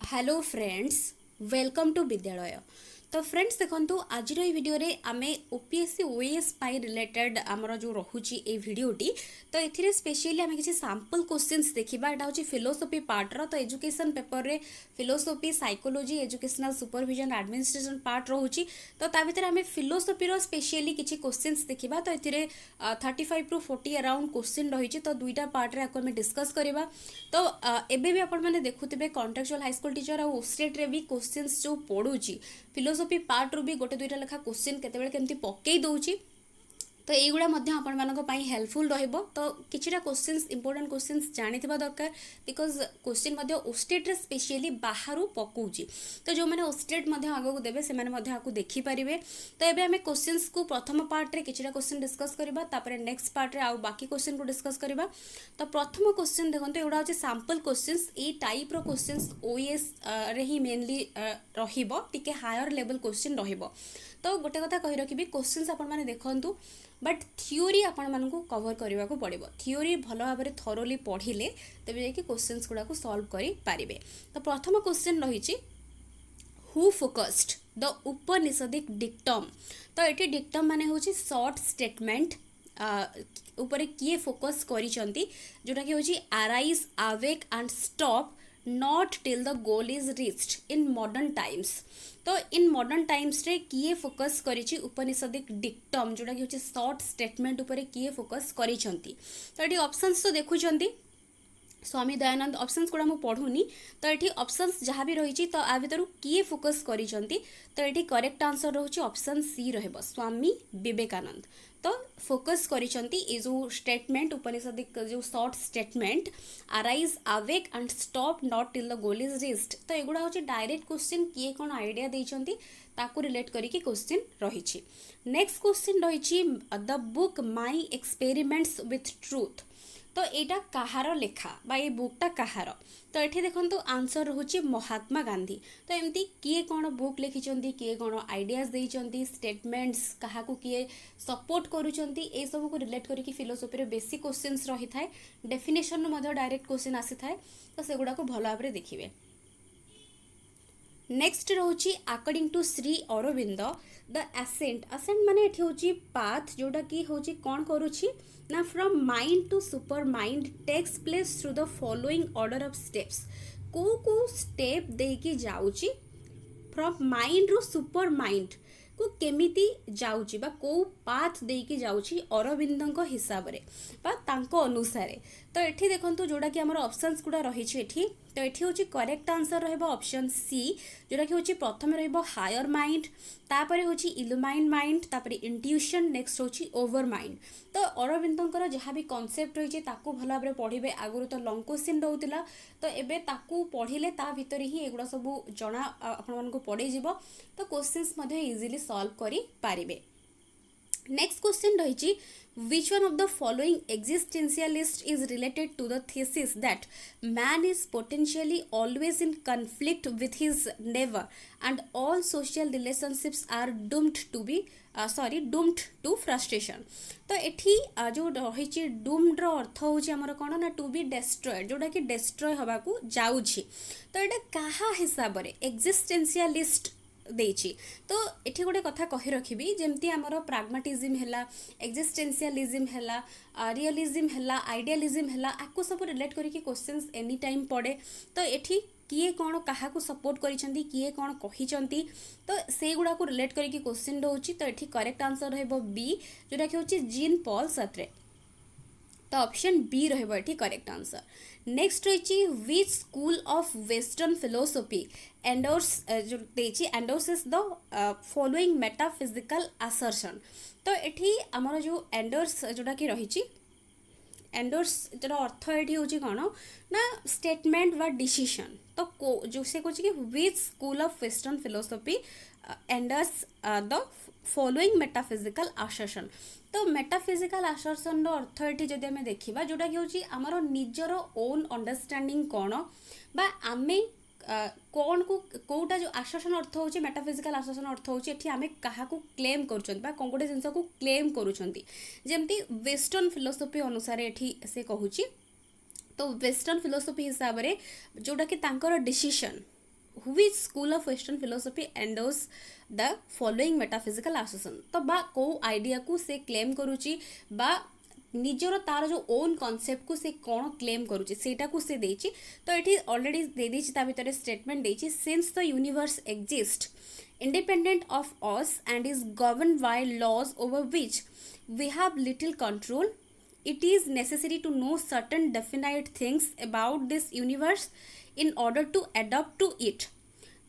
Hello friends, welcome to विद्यालय। तो friends देखंतु आज वीडियो रे आमे ओपीएससी ओएस पाई रिलेटेड आमर जो रहुची ए वीडियोटी। तो एथिरे स्पेशली आमे किछि सैंपल क्वेश्चंस देखिबा। एटा होची फिलोसफी पार्ट रो। तो एजुकेशन पेपर रे philosophy, psychology, educational supervision, administration part रहुची। तो ता भितर आमे फिलोसफी रो स्पेशली किछि क्वेश्चंस देखिबा। तो एथिरे 35 टू 40 अराउंड क्वेश्चन रहिछि। तो दुईटा पार्ट रे आको आमे डिस्कस करबा। तो एबे भी आपण माने देखुथिबे कॉन्टेक्चुअल हाई स्कूल टीचर और स्टेट रे भी क्वेश्चंस जो पढुची फिलोसफी पार्ट रू भी गोटे दुईटा लेखा क्वेश्चन केतेबेले केमती पकई दउची। तो एगुड़ा आपण मानक पई हेल्पफुल रहिबो। तो किछिटा क्वेश्चंस इंपोर्टेंट क्वेश्चंस जानिथिबा दरकार, बिकॉज क्वेश्चन मध्ये ओस्टेट रे स्पेशली बाहरु पकउची। तो जो माने ओस्टेट मध्ये आगो को देबे से माने मध्ये आकु देखि परिबे। तो एबे हमें क्वेश्चंस को प्रथम पार्ट रे किछिटा क्वेश्चन डिस्कस करबा, तापरे नेक्स्ट पार्ट रे आ बाकी क्वेश्चन को डिस्कस करबा। तो प्रथम क्वेश्चन देखंतु एगुड़ा होची सैंपल क्वेश्चंस। ए टाइप रो क्वेश्चंस ओएस रे ही मेनली रहिबो, टिके हायर लेवल क्वेश्चन रहिबो। तो गोटे कथा कहि रखिबी, क्वेश्चंस आपण माने देखंतु बट थ्योरी आपण मानकु कवर करबा को पड़िबो। थ्योरी भलो भाबरे थरोली पढिले तबे जे कि क्वेश्चंस गुडा को सॉल्व करि पारिबे। तो प्रथम क्वेश्चन रहिछि, who focused the Upanishadic dictum. तो एठी डिक्टम माने होछि शॉर्ट स्टेटमेंट ऊपर किए फोकस करिसंती, जोटा कि होछि arise, awake and stop not till the goal is reached in modern times. तो इन मॉडर्न टाइम्स रे किए फोकस करिछि उपनिषदिक डिक्टम, जोटा कि होछि शॉर्ट स्टेटमेंट ऊपर किए फोकस करिसंती। तो एठी ऑप्शंस तो देखुचंती स्वामी दयानंद। ऑप्शंस गुड़ा मुझे पढ़ुनी। तो ये ऑप्शंस जहाँ भी रही तो आ भर किए फोकस करिसंती। तो ये करेक्ट आंसर रोचे ऑप्शन सी रहबो, स्वामी विवेकानंद। तो फोकस करिसंती ए जो स्टेटमेंट उपनिषदिक जो short statement arise, awake and stop not till the goal is reached. तो एगुड़ा होची डायरेक्ट क्वेश्चन, किए कौन आइडिया देइछंती ताकू रिलेट करिकी क्वेश्चन रहिछि। नेक्स्ट क्वेश्चन रहिछि, the book my experiments with truth. तो एटा कहार लेखा बा ये बुकटा कहार। तो ये देखो आंसर रोचे महात्मा गांधी। तो एमती किए कौन बुक लिखिं, किए कौन आइडियाज देइछंती, स्टेटमेंट्स क्या किए सपोर्ट करुँच, ये सब को रिलेट करके फिलोसफी रे बेसी क्वेश्चंस रही थाए। डेफिनेशन डायरेक्ट क्वेश्चन आसी थाए। तो सेगुड़ा को भल भाव देखिए। नेक्स्ट रोची according to Shri Aurobindo the ascent. Ascent माने एठी होची पाथ, जोटा कि होची कौन करुची ना from mind to super mind takes place through the following order of steps. को स्टेप देकी जाउची फ्रॉम माइंड रू सुपर माइंड को केमिति जाउची बा को पाथ देकी जाउची अरविंदଙ୍କ हिसाब रे बा तांको अनुसारे। तो एठी देखंतु जोटा कि हमर ऑप्शंस गुडा रही छि एठी। तो एठी होची करेक्ट आंसर रहबो ऑप्शन सी, जोटा कि होची प्रथम रहबो हायर माइंड, तापरे होची इल्यूमाइंड माइंड, तापरे इंट्यूशन, नेक्स्ट होची ओवर माइंड। तो अरविंदଙ୍କର जहाँ भी कॉन्सेप्ट रही ताकू भल भाव पढ़े। आगुरी तो लंग क्वेश्चन रोला, तो एबे ताकू पढ़िले ता भितर ही एगुड़ा सब जना आपण मानकु पड़े जिवो। तो क्वेश्चंस मध्ये इजीली सॉल्व करि पारिबे। नेक्स्ट क्वेश्चन रही, which one of the following existentialist is related to the thesis that man is potentially always in conflict with his neighbor and all social relationships are doomed to frustration। तो एठी जो रही doomed रो अर्थ होची हमर कोन ना to be destroyed, जोटा कि डिस्ट्रॉय हवा को जाउची। तो एटा काहा हिसाब रे एक्जिस्टेंशियलिस्ट देइछि। तो एठी गोटे कथा कहि रखिबी, जेमती हमर प्राग्मेटिज्म हैला, एक्जिस्टेंशियलिज्म हैला, रियलिज्म हैला, आइडियलिज्म हैला, आकु सब रिलेट करिकि क्वेश्चंस एनी टाइम पड़े। तो एठी किए कौन क्या सपोर्ट करिसेंती, किए कौन कहिसेंती, तो से गुडा को रिलेट करिकि क्वेश्चन रहउची। तो एठी करेक्ट आंसर रहबो बी, जोटा कि होची जीन पॉल सार्त्रे। तो ऑप्शन बी रहबो एठी करेक्ट आंसर। नेक्स्ट रही, विच school of western philosophy endorses the following metaphysical assertion. तो एठी हमर जो एंडोर्स जोटा कि रही एंडोर्स जरा अर्थ ये हूँ कौन ना स्टेटमेंट व डिसीजन। तो जो से कह कि विच school of western philosophy endorse the following metaphysical assertion. तो मेटाफिजिकल असर्शन अर्थ ये जदि आम देखा, जोटा कि हूँ आमर निजर ओन अंडरस्टैंडिंग कौन बा आमे कौन को कौटा जो आश्वासन अर्थ होची मेटाफिजिकल आश्वासन अर्थ होची एठी आमे कहा को क्लेम करूछन बा कोन गोटे जिंस को क्लेम करूछंती। जेमती वेस्टर्न फिलोसफी अनुसार एठी से कहूची। तो वेस्टर्न फिलोसफी हिसाब रे जोटा कि तांकर decision which school of western philosophy endorse the following metaphysical assertion तो बा को आइडिया को से क्लेम करूची बा निजर तार जो ओन कॉन्सेप्ट को से कौन क्लेम करूची सेटा को से देची तो एठी ऑलरेडी दे देची ता भितर स्टेटमेंट देची since the universe exist independent of us and is governed by laws over which we have little control, it is necessary to know certain definite things about this universe in order to adapt to it.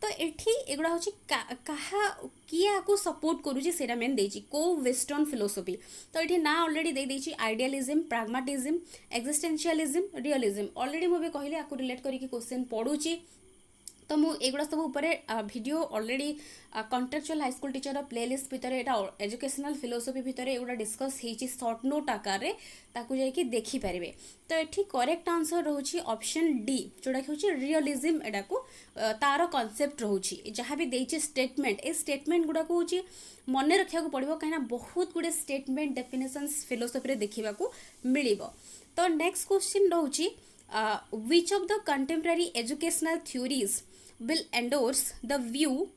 तो एठी एगुड़ा होची कहा किया को support करूची सेटा main देची को western philosophy तो एठी ना ऑलरेडी दे देची idealism pragmatism existentialism realism already मु भी कहली आको रिलेट करिकी क्वेश्चन पढुची तो मु एगुड़ा सब ऊपर video already contractual high school teacher playlist भितर एटा एजुकेशनल फिलोसफी भितर एगुड़ा डिस्कस होईची शॉर्ट नोट आकार रे ताकू जाई देखि पारिबे तो एठी करेक्ट आंसर रहउची ऑप्शन डी जोडा कि होची रियलिज्म एटा को तार कांसेप्ट रहउची जहाँ भी देइची स्टेटमेंट ए स्टेटमेंट गुडा को होची मने रखिया को पड़िबो काना बहुत गुडे स्टेटमेंट डेफिनेशंस फिलोसफी रे देखिबा को मिलिबो तो नेक्स्ट क्वेश्चन रहउची which of the contemporary educational theories will endorse the view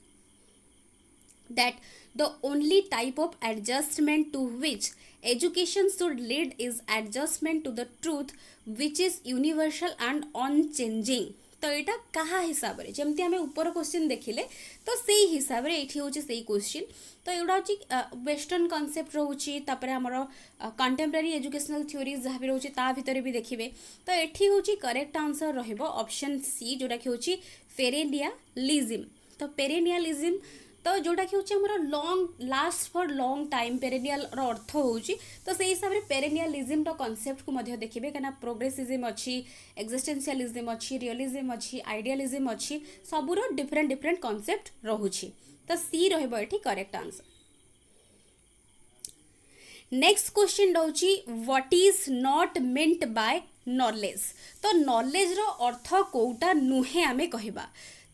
that the only type of adjustment to which education should lead is adjustment to the truth which is universal and unchanging तो यहाँ क्या हिसाब से जमती आम ऊपर question देखिले तो से हिसाब से ये हूँ से क्वेश्चन तो एगुड़ा हूँ वेस्टर्न कॉन्सेप्ट रोचे आमर कंटेम्परारी एजुकेशनल थ्योरीज जहाँ भी रोचे ता भितर भी देखिए तो ये हूँ करेक्ट आंसर रॉप्शन सी जोटा कि हूँ पेरेनियलिज्म तो पेरेनियलिज्म तो जोटा कि हूँ long last for long time perennial अर्थ हूँ तो से हिसाब से पेरेनियलिज्म तो कॉन्सेप्ट को मध्य देखिए कहीं प्रोग्रेसिज्म अच्छी एक्जिस्टेंशियलिज्म अच्छी रियलिज्म अच्छी आइडियलिज्म अच्छी सबूर डिफरेंट डिफरेंट कॉन्सेप्ट रोचे तो सी रही करेक्ट आंसर नेक्स्ट क्वेश्चन रोची what is not meant by knowledge तो नॉलेज रो अर्थ कोटा नुहे आमे कहबा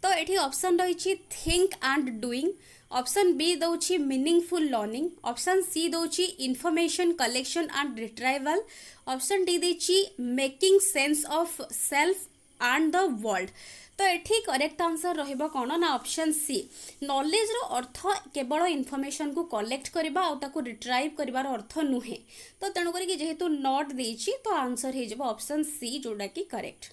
तो ये ऑप्शन रही think and doing option B दौची मीनिंगफुल लर्निंग ऑप्शन सी दौची information collection and retrieval option D देची making sense of self and the world तो ये करेक्ट आंसर रहिबो कौन ना ऑप्शन सी नॉलेज रो अर्थ केवल इनफॉरमेशन को कलेक्ट करबा आ ताको रिट्राइव करबार अर्थ नुहे तो तेणु करी जेहेतु नॉट देची तो आंसर हो जाबो ऑप्शन सी जोड़ा कि करेक्ट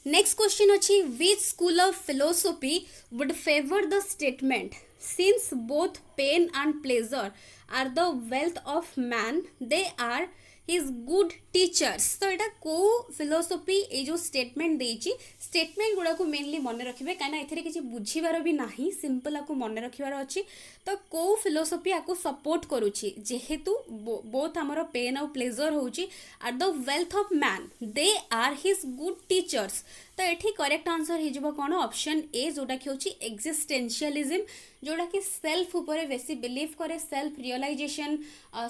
नेक्स्ट क्वेश्चन अच्छी which school of philosophy would favour the statement since both pain and pleasure are the wealth of man they are his good teachers तो यहाँ को फिलोसफी ये जो स्टेटमेंट देची स्टेटमेंट गुड़ा को मेनली मन रखिए कहीं ए किसी बुझीबार भी ना सिंपल आपको मन रखार अच्छी तो को फिलोसफी आपको सपोर्ट करुच्ची जेहेतु बोथ आमर पेन और प्लेजर होची are the wealth of man they are his good teachers तो ये करेक्ट आंसर हो कौन ऑप्शन ए जोटा कि हूँ एक्जिस्टेंशियलिज्म जोटा कि सेल्फ उपर बेसी बिलीव करे सेल्फ रियलाइजेशन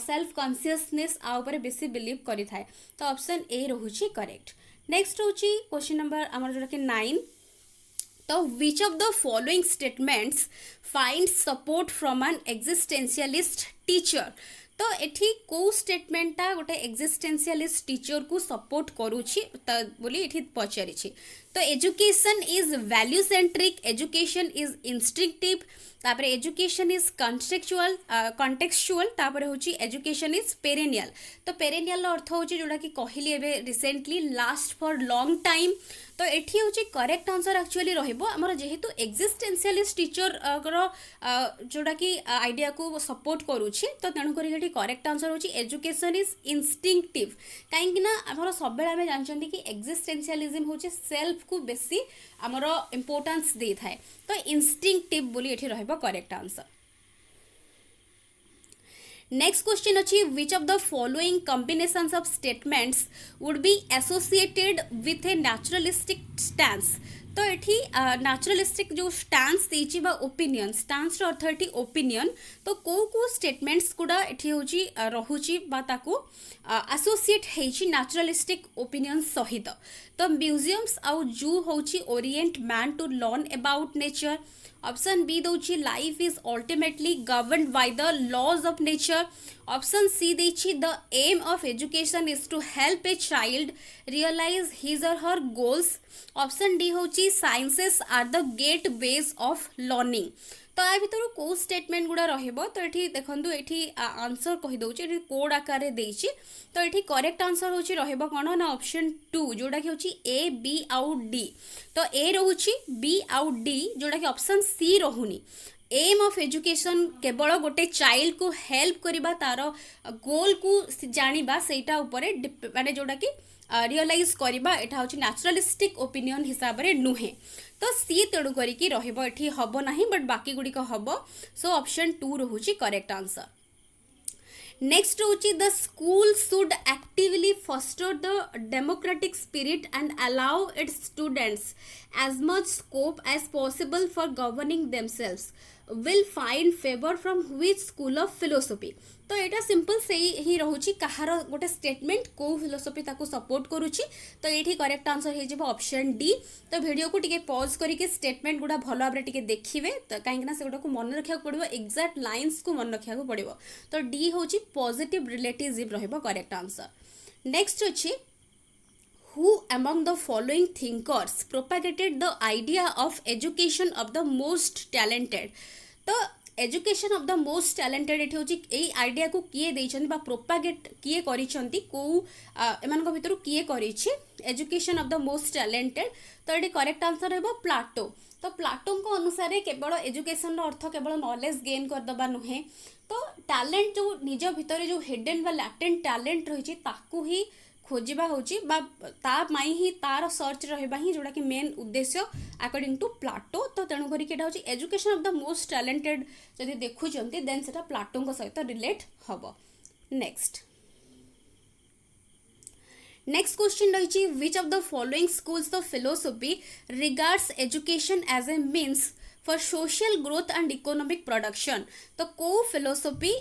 सेल्फ कॉन्शियसनेस आउपर बेसी बिलीव करि थाए तो ऑप्शन ए रोची करेक्ट नेक्स्ट हूँ क्वेश्चन नंबर आमर जोटा कि 9 तो which of the following statements find support from an existentialist teacher तो एठी को स्टेटमेंटा गोटे एक्जिस्टेंशियलिस्ट टीचर को सपोर्ट करूची बोली एठी पचारिछि तो education is value centric education is instructive तापर एजुकेशन इज कॉन्टेक्सचुअल तापर होची एजुकेशन इज पेरेनियल तो पेरेनियल अर्थ होची जोटा कि कहली एबे recently last for long time तो एठी होची करेक्ट आंसर एक्चुअली रहइबो हमर जेहेतु एक्जिस्टेंशियलिस्ट टीचर जोटा कि आइडिया को सपोर्ट करूची तो तेणु करी एठी करेक्ट आंसर होची एजुकेशन इज इंस्टिंक्टिव काहेकि ना हमर सब बेला हमें जानचंदी कि एक्जिस्टेंशियलिज्म होची सेल्फ को बेसी हमर इंपोर्टेंस दे थाए तो इंस्टिंक्टिव बोली एठी रहइबो करेक्ट आंसर नेक्स्ट क्वेश्चन अच्छी विच of the following combinations of statements would be associated with A naturalistic stance तो ये नेचुरलिस्टिक जो स्टांस देची बा ओपिनियन स्टांस रो अर्थ एठी ओपिनियन तो को स्टेटमेंट्स गुडा एठी होची रहुची बा ताको एसोसिएट हेची नेचुरलिस्टिक ओपिनियन सहित तो म्यूजियम्स आउ जू होची orient man to learn about nature option B दउछि life is ultimately governed by the laws of nature. Option C देछि the aim of education is to help a child realize his or her goals. Option D होछि sciences are the gateways of learning. तो या भितर कौ statement गुड़ा रहिबो तो एठी देखंतु एठी आंसर कहि दउछि एठी कोड आकार रे देछि। तो एठी करेक्ट आंसर होछि रहिबो कोन ना ऑप्शन 2 जोडा कि होछि ए बी आउ डी। तो ए रहउछि बी आउ डी जोडा कि ऑप्शन सी रहुनी। एम ऑफ एजुकेशन केवल गोटे चाइल्ड को हेल्प करबा तार गोल को जानिबा सेटा ऊपर माने जोडा कि रियलाइज करबा एटा होछि नेचुरलिस्टिक ओपिनियन हिसाब रे नुहे। तो सी तेणु करिकी रहिबो एठी हबो नाही बट बाकी गुडी को हबो। सो ऑप्शन 2 रहुछि करेक्ट आंसर। नेक्स्ट होछि the school should actively foster the democratic spirit and allow its students as much scope as possible for governing themselves will find favor from which school of philosophy। तो एटा simple से ही रहउछि कहार गोटे statement को philosophy ताको support करूछि। तो एठी correct answer हे जेबो option D. तो वीडियो को टिके पॉज करके स्टेटमेंट गुडा भलो भाबरे टिके देखिबे तो काहेकि ना से गुडा को मन रखिया पड़िबो एग्जैक्ट लाइंस को मन रखिया पड़िबो। तो डी होछि पॉजिटिव रिलेटिविज्म रहइबो करेक्ट आंसर। नेक्स्ट होछि who among the following thinkers propagated the idea of education of the most talented। तो education of the most talented एठी होची एई आइडिया को किए देइछन बा प्रोपागेट किए करिसंती को एमानक भितरु किए करिछि education of the most talented. तो एठी करेक्ट आंसर हेबो प्लाटो। तो प्लाटो को अनुसार केवल एजुकेशन रो अर्थ केवल नॉलेज गेन कर दबा नुहे। तो टैलेंट जो निज भितर जो हिडन बा लैटेंट टैलेंट रहिछि ताकू ही खोजिबा होची बा ता माई ही तार सर्च रहबा ही जोड़ा कि मेन उद्देश्य अकॉर्डिंग टू प्लाटो। तो तेणु करी केटा होची education of the most talented जदि देखु जंती देन सेटा प्लाटो को सहित रिलेट हबो। नेक्स्ट क्वेश्चन रही which of the following schools of philosophy regards education as a means for social growth and economic production. तो को फिलोसफी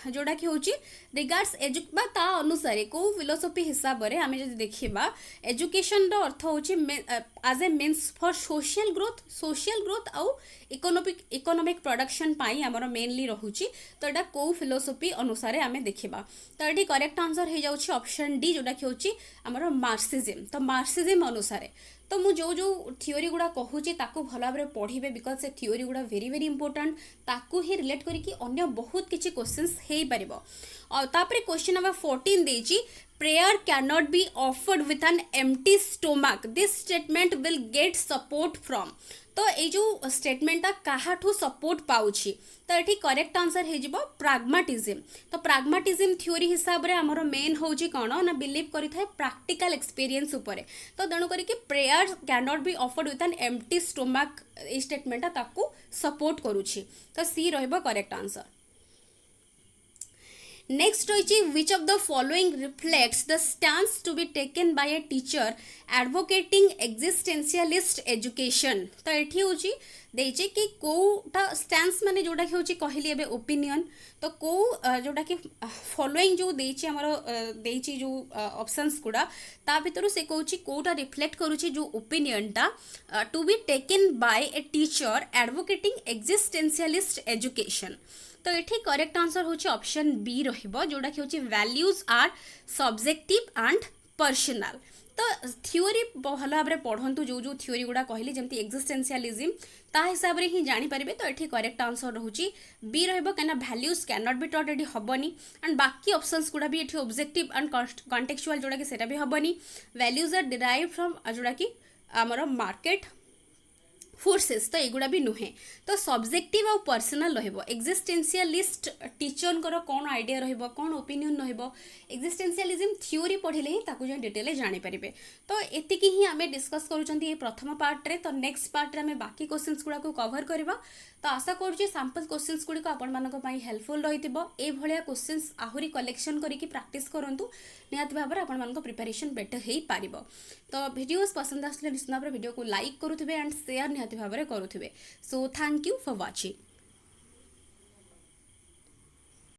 जोड़ा कि होची रिगार्ड्स एजुबा ता अनुसार को फिलोसफी हिसाब रे आमे जदि देखिबा एजुकेशन रो अर्थ होची as a means for social growth आउ इकोनॉमिक प्रोडक्शन पाई हमर मेनली रहूची। तो एटा को फिलोसफी अनुसार आमे देखिबा। तो एटी करेक्ट आंसर हे जाउची ऑप्शन डी जोड़ा कि होची हमर मार्क्सिज्म। तो मार्क्सिज्म अनुसार तो मु जो जो थियोरी गुड़ा कहूची ताकू भल भाव पढ़े बिकज से थियोरी गुड़ा वेरी वेरी इंपोर्टेंट ताकू ही रिलेट करिकी अन्य बहुत किछि क्वेश्चंस हेई परिबो। और तापरे question number 14 देजी prayer cannot be offered with an empty stomach, this statement will get support from। तो ये जो स्टेटमेंट काहाठू सपोर्ट पाउछि तो ये करेक्ट आंसर हे जिवो प्राग्माटिज्म। तो प्राग्माटिज्म थ्योरी हिसाब रे हमर मेन होछि कोन ना बिलीव करि थाए प्रैक्टिकल एक्सपीरियंस ऊपर। तो तेणु करी कि prayer can not be offered with an empty stomach a statement ताकू सपोर्ट करूछि। तो सी रहइबो करेक्ट आंसर। नेक्स्ट रही which of the following reflects the stance to be taken by a teacher advocating existentialist education. तो एठी होची देइचे कि Kota stance माने जोडा कि होची कहली एबे ओपिनियन। तो को जोडा कि फॉलोइंग जो देइचे हमरो देइची जो ऑप्शंस गुडा ता भितरु से कहूची कोटा रिफ्लेक्ट करूची जो ओपिनियन ता to be taken by a teacher advocating existentialist education. तो ये करेक्ट आंसर होची ऑप्शन बी रहिबो जोडा कि होची values are subjective and personal. तो थ्योरी भल भाव पढ़ंतु जो जो थ्योरी गुड़ा कहली जमती एक्जिस्टेंशियलिज्म ता हिसाब रे ही जानी परिबे। तो ये करेक्ट आंसर रहूची बी रहइबो कना values can not be taught एटी हबनी एंड बाकी ऑप्शंस गुड़ा भी एटी ऑब्जेक्टिव एंड कॉन्टेक्चुअल जोडा कि सेटा भी हबनी। वैल्यूज आर डिराइव फ्रॉम जोडा कि हमर मार्केट फोर्सेस तो एगुड़ा भी नुहे। तो सब्जेक्टिव और पर्सनल रहिबो। एक्जिस्टेंशियलिस्ट टीचर को कौन आइडिया रहिबो कौन ओपिनियन रहिबो एक्जिस्टेंशियलिज्म थ्योरी पढ़िले ही ताकू जो डिटेल जानि परिबे। तो एतिकी ही आमे डिस्कस करूचंती ए प्रथम पार्ट रे। तो नेक्स्ट पार्ट रे आमे बाकी क्वेश्चंस गुडा को कवर करबा। तो आशा करूची सैंपल क्वेश्चंस गुडी को आपण मानक पई हेल्पफुल रहितिबो। ए भलिया क्वेश्चंस आहुरी कलेक्शन करिकि प्रैक्टिस करंतु निहात भाबरे आपण मानक प्रिपरेशन बेटर हेई पारिबो। तो वीडियोस पसंद आसले निश्चित भाबरे वीडियो को लाइक करूथिबे एंड शेयर निहात भाबरे करूथिबे। So thank you for watching.